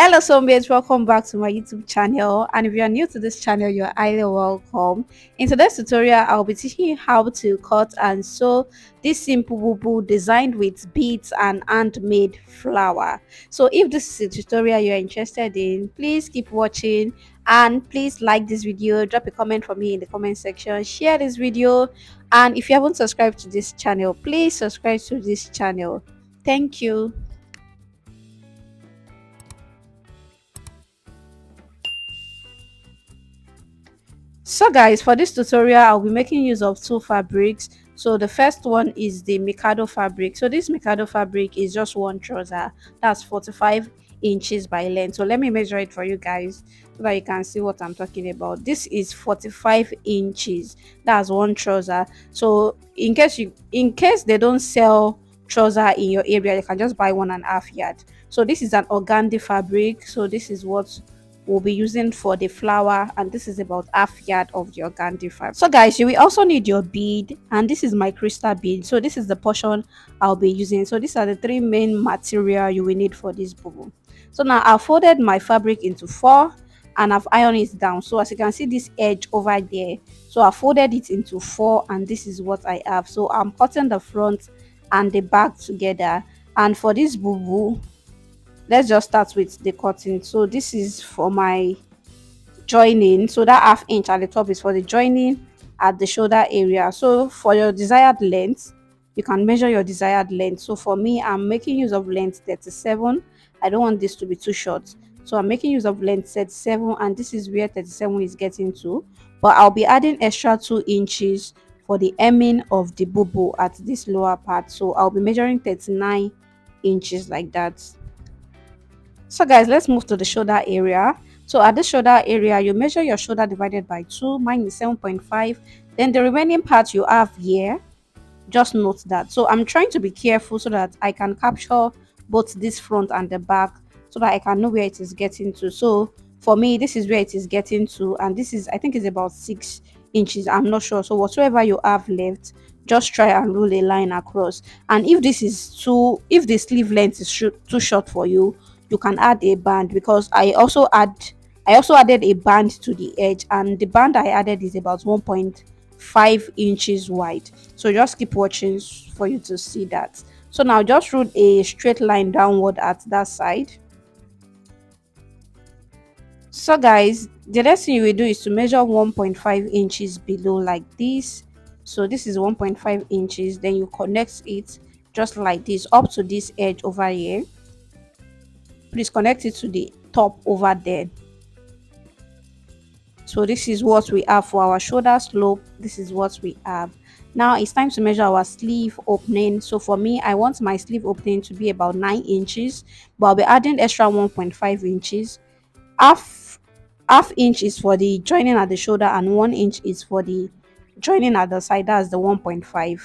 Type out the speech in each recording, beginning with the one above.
Hello, soulmates. Welcome back to my YouTube channel. And if you are new to this channel, you're highly welcome. In today's tutorial, I'll be teaching you how to cut and sew this simple bubu designed with beads and handmade flower. So, if this is a tutorial you're interested in, please keep watching and please like this video. Drop a comment for me in the comment section. Share this video, and if you haven't subscribed to this channel, please subscribe to this channel. Thank you. So guys, for this tutorial I'll be making use of two fabrics. So the first one is the Mikado fabric. So this Mikado fabric is just one trouser, that's 45 inches by length. So let me measure it for you guys so that you can see what I'm talking about. This is 45 inches, that's one trouser. So in case they don't sell trouser in your area, you can just buy 1.5 yard. So this is an organdy fabric, so this is what we'll be using for the flower, and this is about half yard of the organdy fabric. So guys, you will also need your bead, and this is my crystal bead. So this is the portion I'll be using. So these are the three main material you will need for this bubble. So now I've folded my fabric into four and I've ironed it down. So as you can see this edge over there, so I folded it into four, and this is what I have. So I'm cutting the front and the back together. And for this bubble, let's just start with the cutting. So this is for my joining, so that half inch at the top is for the joining at the shoulder area. So for your desired length, you can measure your desired length. So for me, I'm making use of length 37. I don't want this to be too short, so I'm making use of length 37, and this is where 37 is getting to. But I'll be adding extra 2 inches for the hemming of the bobo at this lower part. So I'll be measuring 39 inches like that. So guys, let's move to the shoulder area. So at the shoulder area, you measure your shoulder divided by 2. Mine is 7.5. Then the remaining part you have here, just note that. So I'm trying to be careful so that I can capture both this front and the back, so that I can know where it is getting to. So for me, this is where it is getting to, and this is, I think, it's about 6 inches. I'm not sure. So whatever you have left, just try and rule a line across. And if this is too, if the sleeve length is too short for you, you can add a band, because I also added a band to the edge, and the band I added is about 1.5 inches wide. So just keep watching for you to see that. So now just rule a straight line downward at that side. So guys, the next thing you will do is to measure 1.5 inches below like this. So this is 1.5 inches, then you connect it just like this up to this edge over here. Please connect it to the top over there. So this is what we have for our shoulder slope. This is what we have. Now it's time to measure our sleeve opening. So for me, I want my sleeve opening to be about 9 inches, but I'll be adding extra 1.5 inches. Half inch is for the joining at the shoulder, and 1 inch is for the joining at the side. That's the 1.5.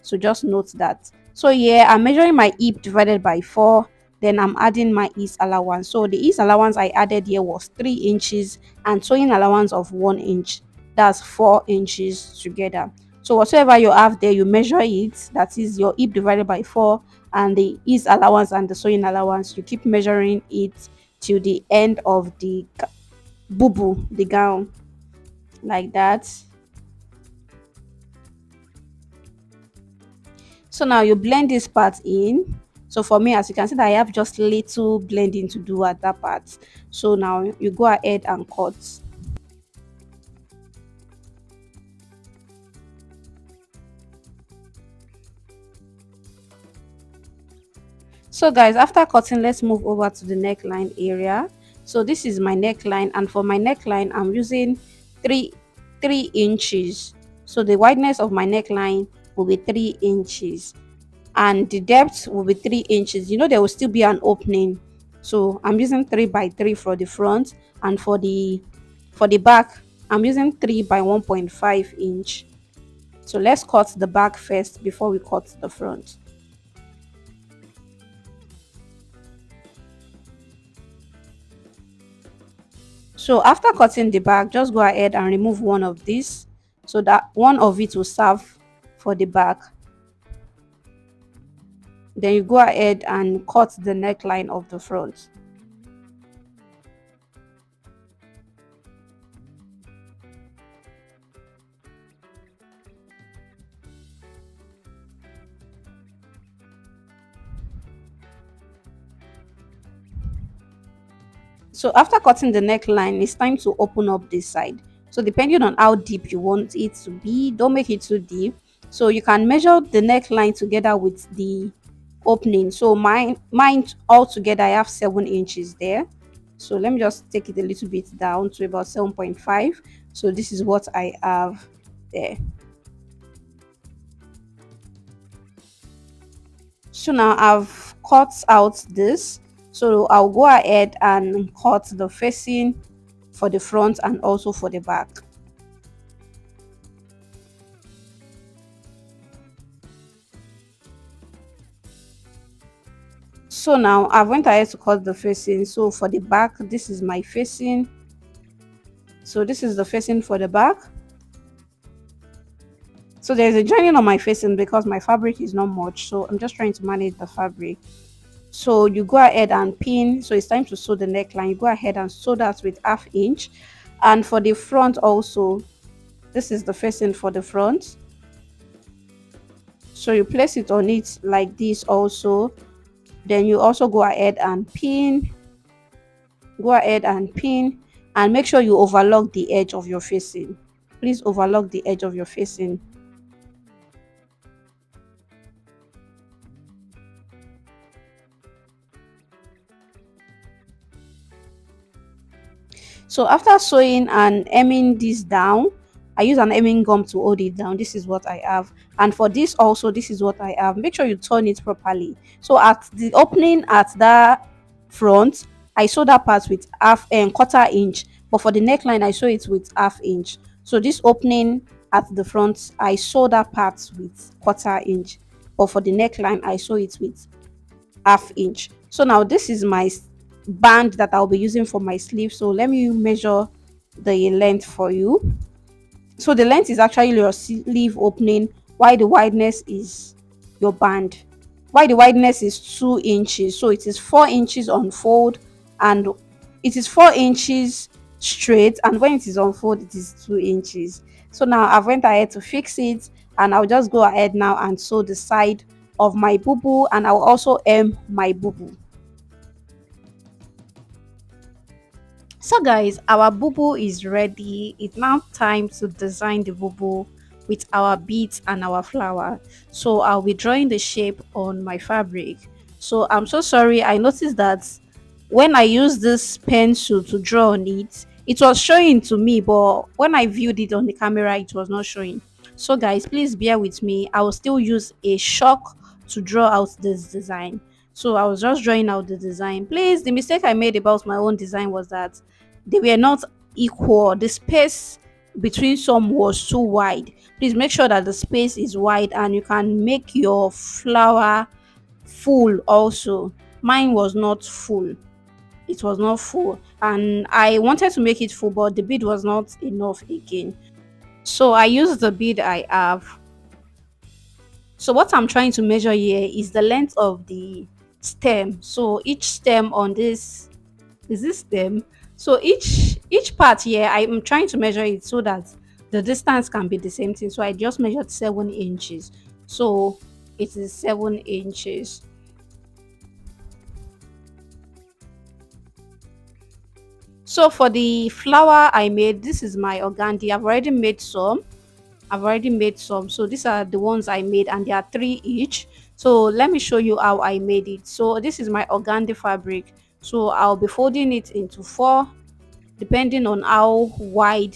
So just note that. So yeah, I'm measuring my hip divided by 4. Then I'm adding my ease allowance. So the ease allowance I added here was 3 inches, and sewing allowance of 1 inch. That's 4 inches together. So whatever you have there, you measure it. That is your hip divided by 4, and the ease allowance and the sewing allowance. You keep measuring it till the end of the bubu, the gown, like that. So now you blend this part in. So for me, as you can see, that I have just little blending to do at that part. So now you go ahead and cut. So guys, after cutting, let's move over to the neckline area. So this is my neckline, and for my neckline, I'm using three 3 inches. So the wideness of my neckline will be 3 inches, and the depth will be 3 inches. You know, there will still be an opening, so I'm using 3 by 3 for the front, and for the back I'm using 3 by 1.5 inch. So let's cut the back first before we cut the front. So after cutting the back, just go ahead and remove one of these, so that one of it will serve for the back. Then you go ahead and cut the neckline of the front. So after cutting the neckline, it's time to open up this side. So depending on how deep you want it to be, don't make it too deep. So you can measure the neckline together with the opening. So mine altogether I have 7 inches there. So let me just take it a little bit down to about 7.5. So this is what I have there. So now I've cut out this. So I'll go ahead and cut the facing for the front and also for the back. So now I went ahead to cut the facing. So for the back, this is my facing. So this is the facing for the back. So there's a joining on my facing because my fabric is not much. So I'm just trying to manage the fabric. So you go ahead and pin. So it's time to sew the neckline. You go ahead and sew that with half inch. And for the front also, this is the facing for the front. So you place it on it like this also. Then you also go ahead and pin, go ahead and pin, and make sure you overlock the edge of your facing. Please overlock the edge of your facing. So after sewing and hemming this down, I use an hemming gum to hold it down. This is what I have. And for this also, this is what I have. Make sure you turn it properly. So at the opening at the front, I sew that part with half and quarter inch. But for the neckline, I sew it with half inch. So this opening at the front, I sew that part with quarter inch. But for the neckline, I sew it with half inch. So now this is my band that I'll be using for my sleeve. So let me measure the length for you. So the length is actually your sleeve opening, while the wideness is your band. Why the wideness is 2 inches. So it is 4 inches on fold, and it is 4 inches straight, and when it is on fold it is 2 inches. So now I've went ahead to fix it, and I'll just go ahead now and sew the side of my bubu, and I'll also hem my bubu. So guys, our bubu is ready. It's now time to design the bubu with our beads and our flower. So I'll be drawing the shape on my fabric. So I'm so sorry, I noticed that when I used this pencil to draw on it, it was showing to me, but when I viewed it on the camera, it was not showing. So guys, please bear with me. I will still use a chalk to draw out this design. So I was just drawing out the design. Please, the mistake I made about my own design was that they were not equal. The space between some was too wide. Please make sure that the space is wide, and you can make your flower full also. Mine was not full. It was not full, and I wanted to make it full, but the bead was not enough again. So I used the bead I have. So what I'm trying to measure here is the length of the stem. So each stem on this is this stem. So each part here, I'm trying to measure it so that the distance can be the same thing. So I just measured 7 inches. So it is 7 inches. So for the flower I made, this is my organdy. I've already made some. So these are the ones I made, and they are three each. So let me show you how I made it. So this is my organdy fabric. So I'll be folding it into four depending on how wide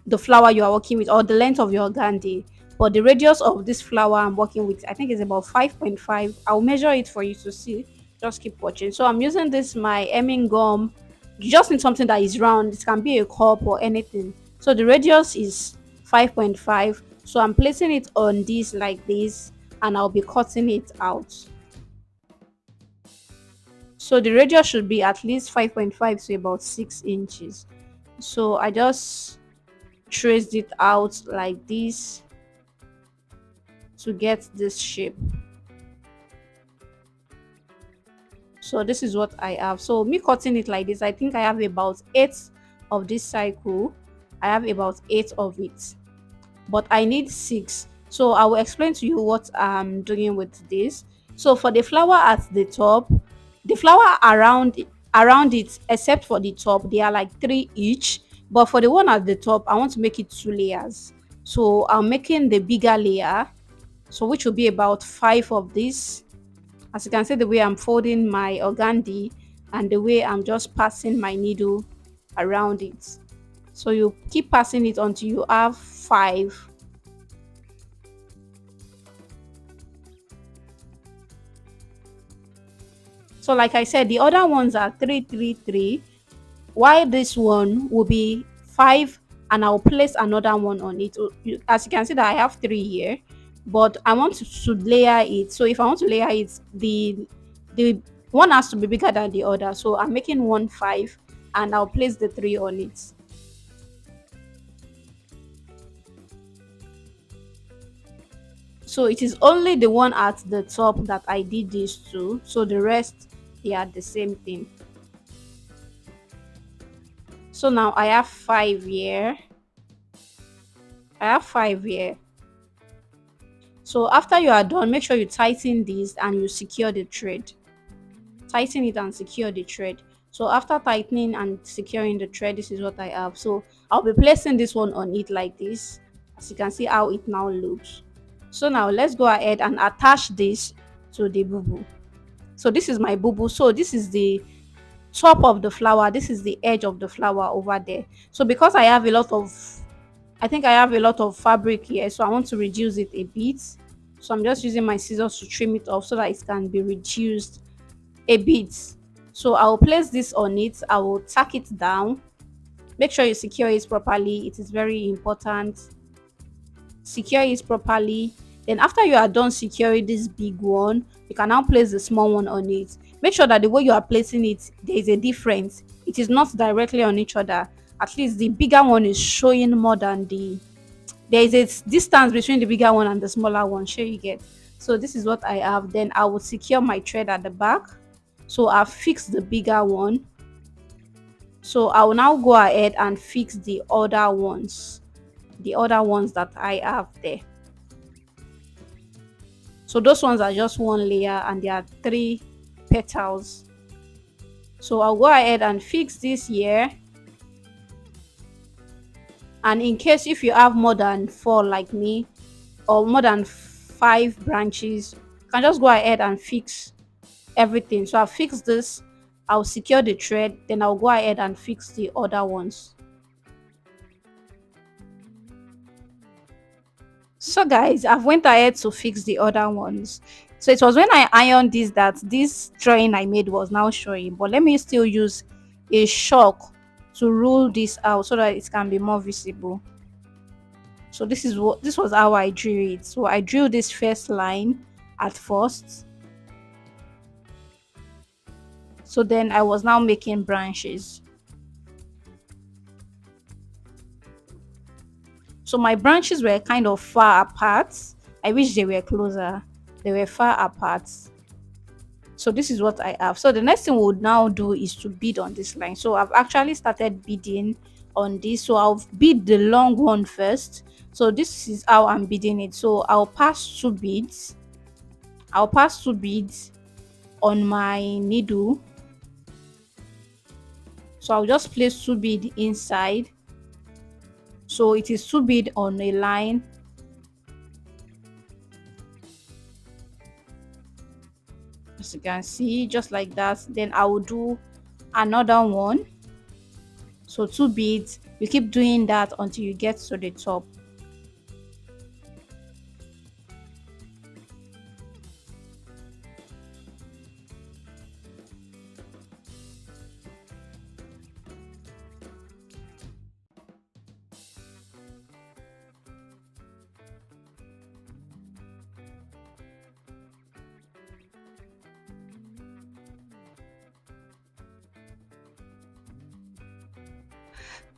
the flower you are working with or the length of your organdy. But the radius of this flower I'm working with, I think is about 5.5. I'll measure it for you to see. Just keep watching. So I'm using this my hemming gum. You just need something that is round. It can be a cup or anything. So the radius is 5.5. So I'm placing it on this like this, and I'll be cutting it out. So the radius should be at least 5.5 to about 6 inches. So I just traced it out like this to get this shape. So this is what I have. So me cutting it like this, I think I have about 8 of this cycle. I have about 8 of it, but I need 6. So I will explain to you what I'm doing with this. So for the flower at the top, the flower around around it, except for the top. They are like three each, but for the one at the top, I want to make it two layers. So I'm making the bigger layer, so which will be about five of this. As you can see, the way I'm folding my organdy and the way I'm just passing my needle around it. So you keep passing it until you have five. So like I said, the other ones are 3 3 3, while this one will be five, and I'll place another one on it. As you can see that I have three here, but I want to layer it. So if I want to layer it, the one has to be bigger than the other. So I'm making one five, and I'll place the three on it. So it is only the one at the top that I did this to. So the rest, they are the same thing. So now I have five here. I have five here. So after you are done, make sure you tighten this and you secure the thread. Tighten it and secure the thread. So after tightening and securing the thread, this is what I have. So I'll be placing this one on it like this. As you can see how it now looks. So now let's go ahead and attach this to the boo. So this is my boo. So this is the top of the flower, this is the edge of the flower over there. So because I have a lot of, I think I have a lot of fabric here, so I want to reduce it a bit. So I'm just using my scissors to trim it off so that it can be reduced a bit. So I'll place this on it, I will tack it down. Make sure you secure it properly, it is very important. Secure it properly. Then after you are done securing this big one, you can now place the small one on it. Make sure that the way you are placing it, there is a difference. It is not directly on each other. At least the bigger one is showing more than the, there is a distance between the bigger one and the smaller one. Sure you get. So this is what I have. Then I will secure my thread at the back. So I've fixed the bigger one. So I will now go ahead and fix the other ones. The other ones that I have there. So those ones are just one layer and there are three petals. So I'll go ahead and fix this here. And in case if you have more than four like me, or more than five branches, you can just go ahead and fix everything. So I'll fix this, I'll secure the thread, then I'll go ahead and fix the other ones. So guys, I've went ahead to fix the other ones. So it was when I ironed this that this drawing I made was now showing, but let me still use a chalk to rule this out so that it can be more visible. So this was how I drew it. So I drew this first line at first. So then I was now making branches. So my branches were kind of far apart. I wish they were closer. They were far apart. So this is what I have. So the next thing we would now do is to bead on this line. So I've actually started beading on this. So I'll bead the long one first. So this is how I'm beading it. So I'll pass two beads. I'll pass two beads on my needle. So I'll just place two beads inside. So it is two bead on a line. As you can see, just like that. Then I will do another one. So two beads, you keep doing that until you get to the top.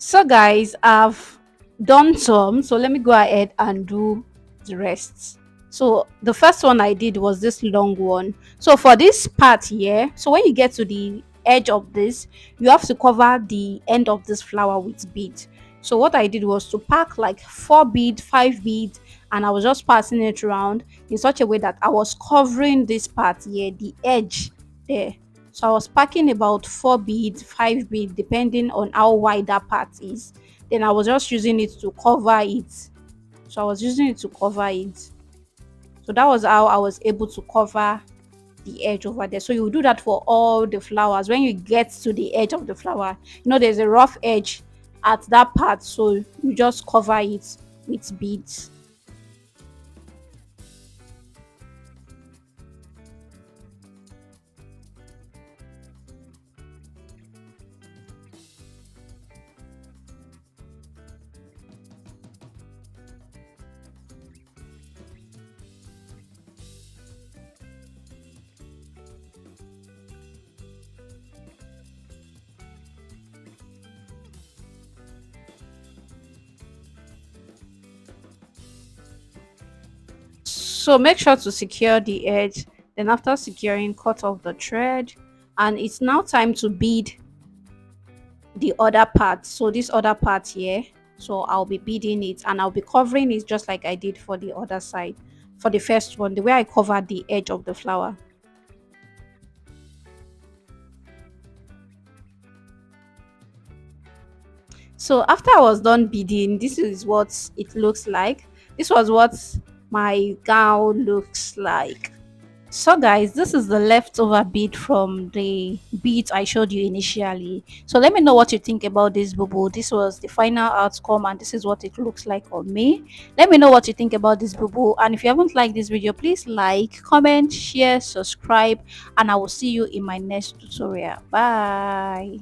So guys, I've done some, so let me go ahead and do the rest. So the first one I did was this long one. So for this part here, so when you get to the edge of this, you have to cover the end of this flower with bead. So what I did was to pack like 4 bead, 5 bead, and I was just passing it around in such a way that I was covering this part here, the edge there. So I was packing about 4 beads, 5 beads, depending on how wide that part is. Then I was just using it to cover it. So I was using it to cover it. So that was how I was able to cover the edge over there. So you do that for all the flowers. When you get to the edge of the flower, there's a rough edge at that part. So you just cover it with beads. So make sure to secure the edge. Then after securing, cut off the thread. And it's now time to bead the other part. So this other part here. So I'll be beading it and I'll be covering it just like I did for the other side. For the first one, the way I covered the edge of the flower. So after I was done beading, this is what it looks like. This was what my gown looks like. So guys, this is the leftover bead from the beads I showed you initially. So let me know what you think about this boo. This was the final outcome and this is what it looks like on me. Let me know what you think about this boo, and if you haven't liked this video, please like, comment, share, subscribe, and I will see you in my next tutorial. Bye.